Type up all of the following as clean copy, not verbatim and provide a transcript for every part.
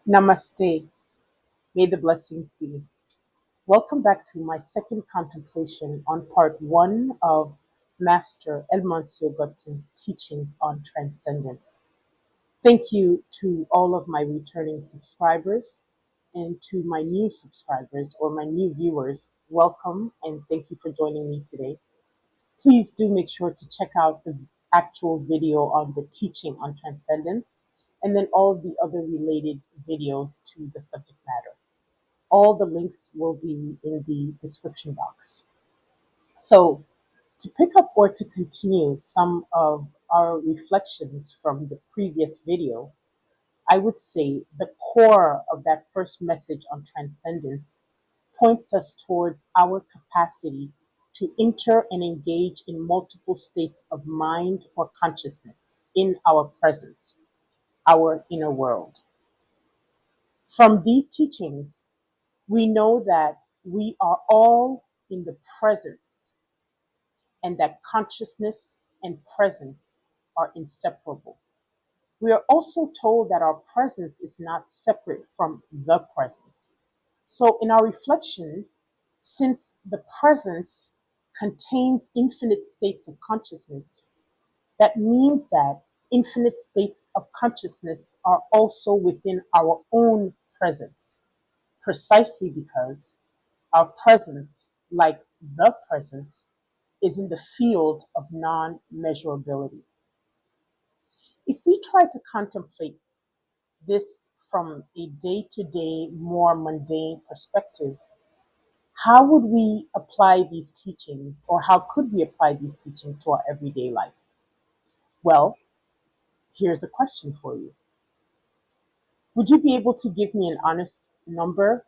Namaste. May the blessings be. Welcome back to my second contemplation on part one of Master Elmancio Godson's teachings on transcendence. Thank you to all of my returning subscribers and to my new subscribers or my new viewers. Welcome and thank you for joining me today. Please do make sure to check out the actual video on the teaching on transcendence and then all of the other related videos to the subject matter. All the links will be in the description box. So, to pick up or to continue some of our reflections from the previous video, I would say the core of that first message on transcendence points us towards our capacity to enter and engage in multiple states of mind or consciousness in our presence, our inner world. From these teachings, we know that we are all in the presence and that consciousness and presence are inseparable. We are also told that our presence is not separate from the presence. So, in our reflection, since the presence contains infinite states of consciousness, that means that infinite states of consciousness are also within our own presence, precisely because our presence, like the presence, is in the field of non-measurability. If we try to contemplate this from a day-to-day, more mundane perspective, how would we apply these teachings, or how could we apply these teachings to our everyday life? Well, here's a question for you. Would you be able to give me an honest number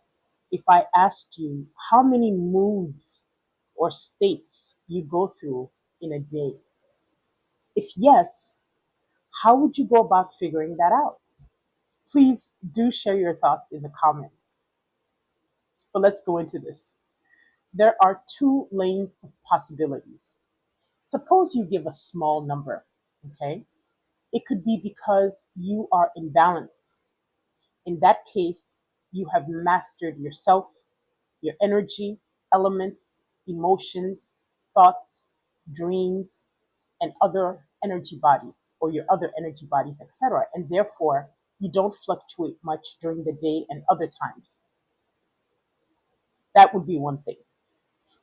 if I asked you how many moods or states you go through in a day? If yes, how would you go about figuring that out? Please do share your thoughts in the comments. But let's go into this. There are two lanes of possibilities. Suppose you give a small number, okay? It could be because you are in balance. In that case, you have mastered yourself, your energy, elements, emotions, thoughts, dreams, and other energy bodies, or your other energy bodies, etc. And therefore, you don't fluctuate much during the day and other times. That would be one thing.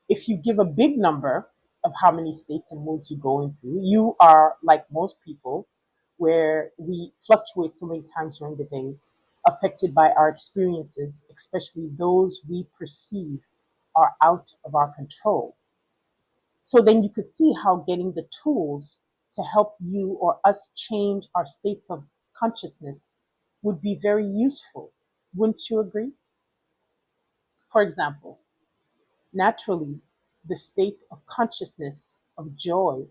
If you give a big number of how many states and moods you're going through, you are like most people, where we fluctuate so many times during the day, affected by our experiences, especially those we perceive are out of our control. So then you could see how getting the tools to help you or us change our states of consciousness would be very useful. Wouldn't you agree? For example, naturally, the state of consciousness of joy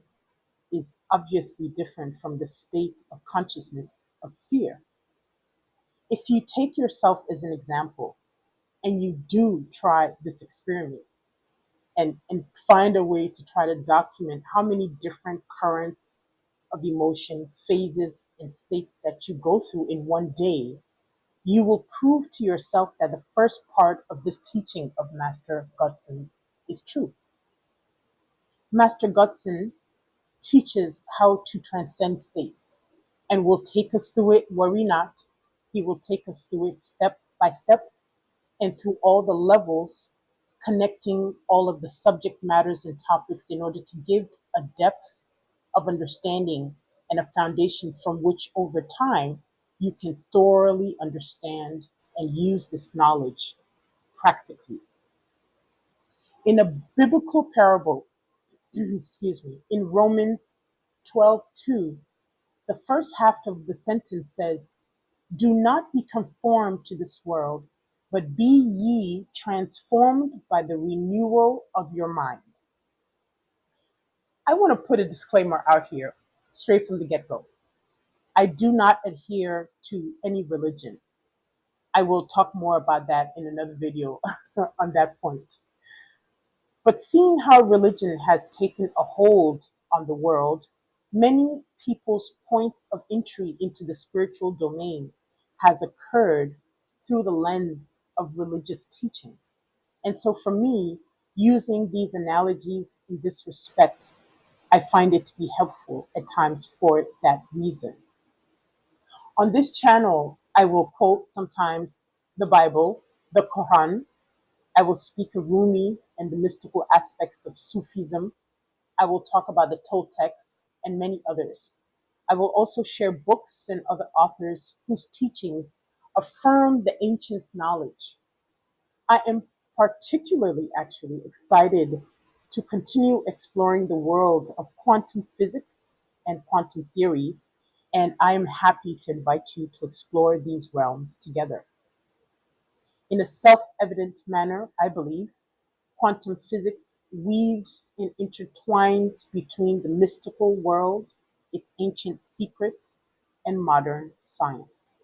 is obviously different from the state of consciousness of fear. If you take yourself as an example and you do try this experiment and find a way to try to document how many different currents of emotion, phases, and states that you go through in one day, you will prove to yourself that the first part of this teaching of Master Godson's is true. Master Godson teaches how to transcend states and will take us through it, worry not. He will take us through it step by step and through all the levels, connecting all of the subject matters and topics in order to give a depth of understanding and a foundation from which over time you can thoroughly understand and use this knowledge practically. In a biblical parable, excuse me, in Romans 12:2, the first half of the sentence says, "Do not be conformed to this world, but be ye transformed by the renewal of your mind." I want to put a disclaimer out here straight from the get-go. I do not adhere to any religion. I will talk more about that in another video on that point. But seeing how religion has taken a hold on the world, many people's points of entry into the spiritual domain has occurred through the lens of religious teachings. And so for me, using these analogies in this respect, I find it to be helpful at times for that reason. On this channel, I will quote sometimes the Bible, the Quran. I will speak of Rumi and the mystical aspects of Sufism. I will talk about the Toltecs and many others. I will also share books and other authors whose teachings affirm the ancients' knowledge. I am particularly actually excited to continue exploring the world of quantum physics and quantum theories, and I am happy to invite you to explore these realms together. In a self evident manner, I believe, quantum physics weaves and intertwines between the mystical world, its ancient secrets, and modern science.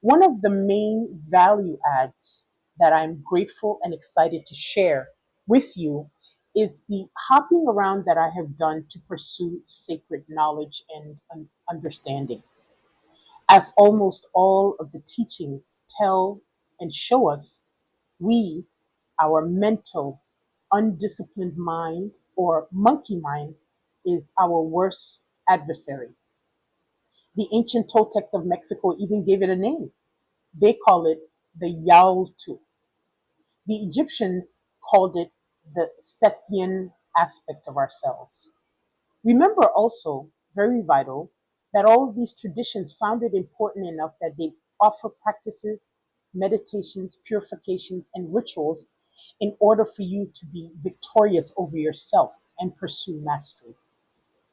One of the main value adds that I'm grateful and excited to share with you is the hopping around that I have done to pursue sacred knowledge and understanding. As almost all of the teachings tell and show us, we, our mental, undisciplined mind or monkey mind, is our worst adversary. The ancient Toltecs of Mexico even gave it a name. They call it the Yautu. The Egyptians called it the Sethian aspect of ourselves. Remember also, very vital, that all of these traditions found it important enough that they offer practices, meditations, purifications, and rituals in order for you to be victorious over yourself and pursue mastery.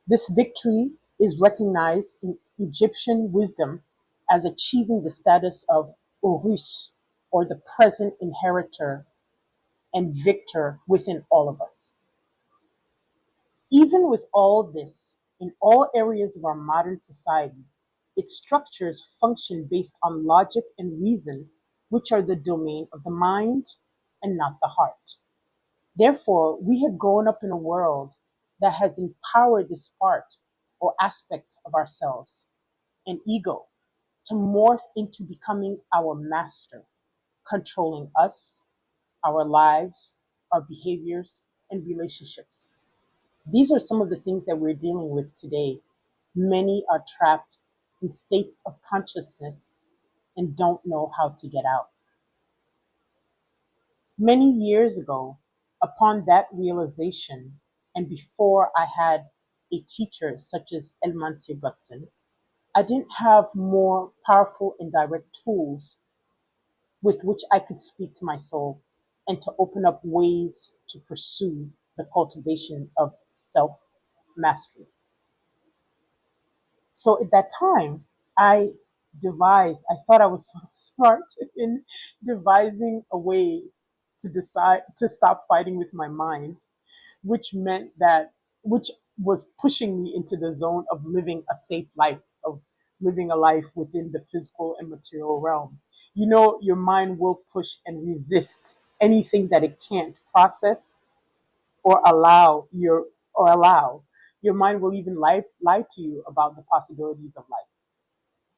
This victory is recognized in Egyptian wisdom as achieving the status of Horus, or the present inheritor and victor within all of us. Even with all this, in all areas of our modern society, its structures function based on logic and reason, which are the domain of the mind and not the heart. Therefore, we have grown up in a world that has empowered this part or aspect of ourselves, an ego, to morph into becoming our master, controlling us, our lives, our behaviors, and relationships. These are some of the things that we're dealing with today. Many are trapped in states of consciousness and don't know how to get out. Many years ago, upon that realization, and before I had a teacher such as Elmancio Godson, I didn't have more powerful and direct tools with which I could speak to my soul and to open up ways to pursue the cultivation of self mastery. So at that time, I I thought I was so smart in devising a way to decide to stop fighting with my mind, which meant that, which was pushing me into the zone of living a safe life, of living a life within the physical and material realm. You know, your mind will push and resist anything that it can't process or allow. Your mind will even lie to you about the possibilities of life.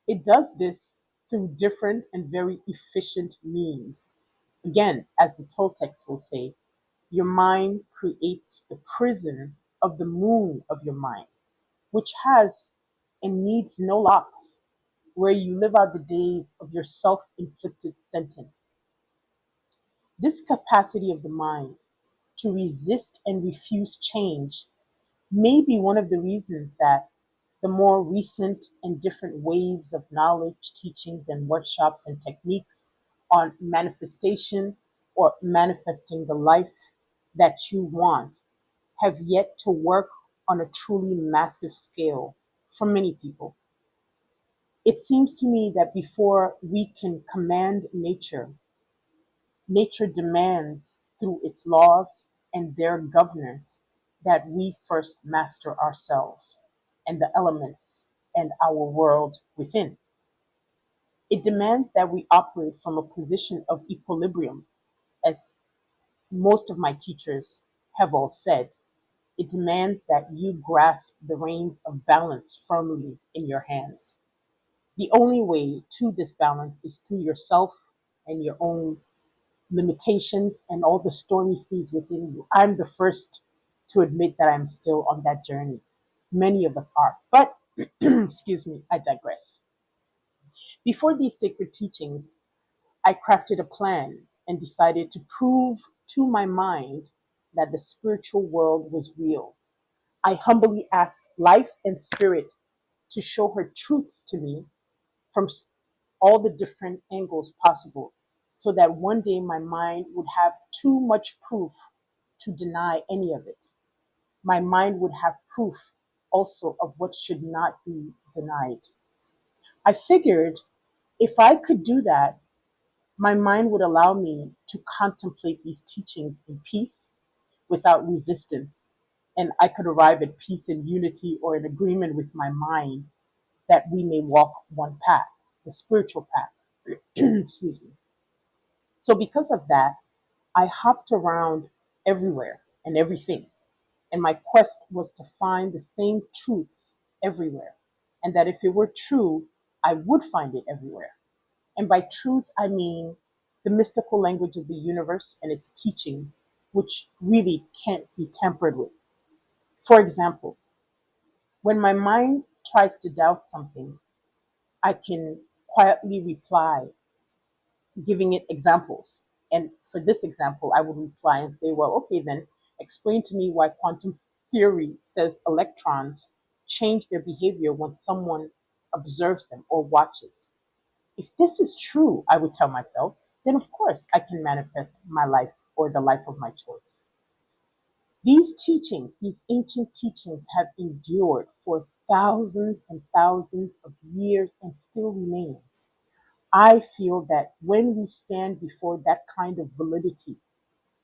It does this through different and very efficient means. Again, as the Toltecs will say, your mind creates the prison of the moon of your mind, which has and needs no locks, where you live out the days of your self inflicted sentence. This capacity of the mind to resist and refuse change may be one of the reasons that the more recent and different waves of knowledge, teachings, and workshops and techniques on manifestation or manifesting the life that you want have yet to work on a truly massive scale for many people. It seems to me that before we can command nature, nature demands through its laws and their governance that we first master ourselves and the elements and our world within. It demands that we operate from a position of equilibrium, as most of my teachers have all said. It demands that you grasp the reins of balance firmly in your hands. The only way to this balance is through yourself and your own limitations and all the stormy seas within you. I'm the first to admit that I'm still on that journey. Many of us are. But, excuse me, I digress. Before these sacred teachings, I crafted a plan and decided to prove to my mind that the spiritual world was real. I humbly asked life and spirit to show her truths to me from all the different angles possible, so that one day my mind would have too much proof to deny any of it. My mind would have proof also of what should not be denied. I figured if I could do that, my mind would allow me to contemplate these teachings in peace without resistance, and I could arrive at peace and unity or an agreement with my mind that we may walk one path, the spiritual path. Excuse me. So, because of that, I hopped around everywhere and everything. And my quest was to find the same truths everywhere. And that if it were true, I would find it everywhere. And by truth, I mean the mystical language of the universe and its teachings, which really can't be tampered with. For example, when my mind tries to doubt something, I can quietly reply, giving it examples. And for this example, I would reply and say, well, okay, then explain to me why quantum theory says electrons change their behavior when someone observes them or watches. If this is true, I would tell myself, then of course I can manifest my life or the life of my choice. These teachings, these ancient teachings, have endured for thousands and thousands of years and still remain. I feel that when we stand before that kind of validity,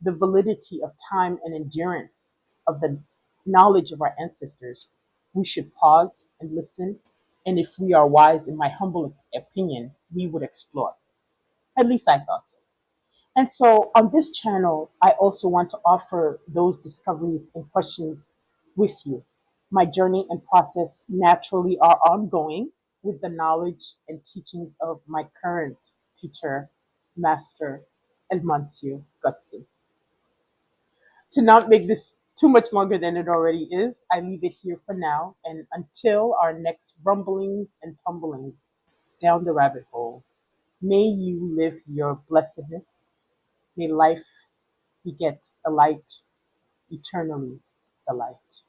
the validity of time and endurance of the knowledge of our ancestors, we should pause and listen. And if we are wise, in my humble opinion, we would explore. At least I thought so. And so on this channel, I also want to offer those discoveries and questions with you. My journey and process naturally are ongoing with the knowledge and teachings of my current teacher, Master Elmancio Godson. To not make this too much longer than it already is, I leave it here for now. And until our next rumblings and tumblings down the rabbit hole, may you live your blessedness. May life beget the light, eternally the light.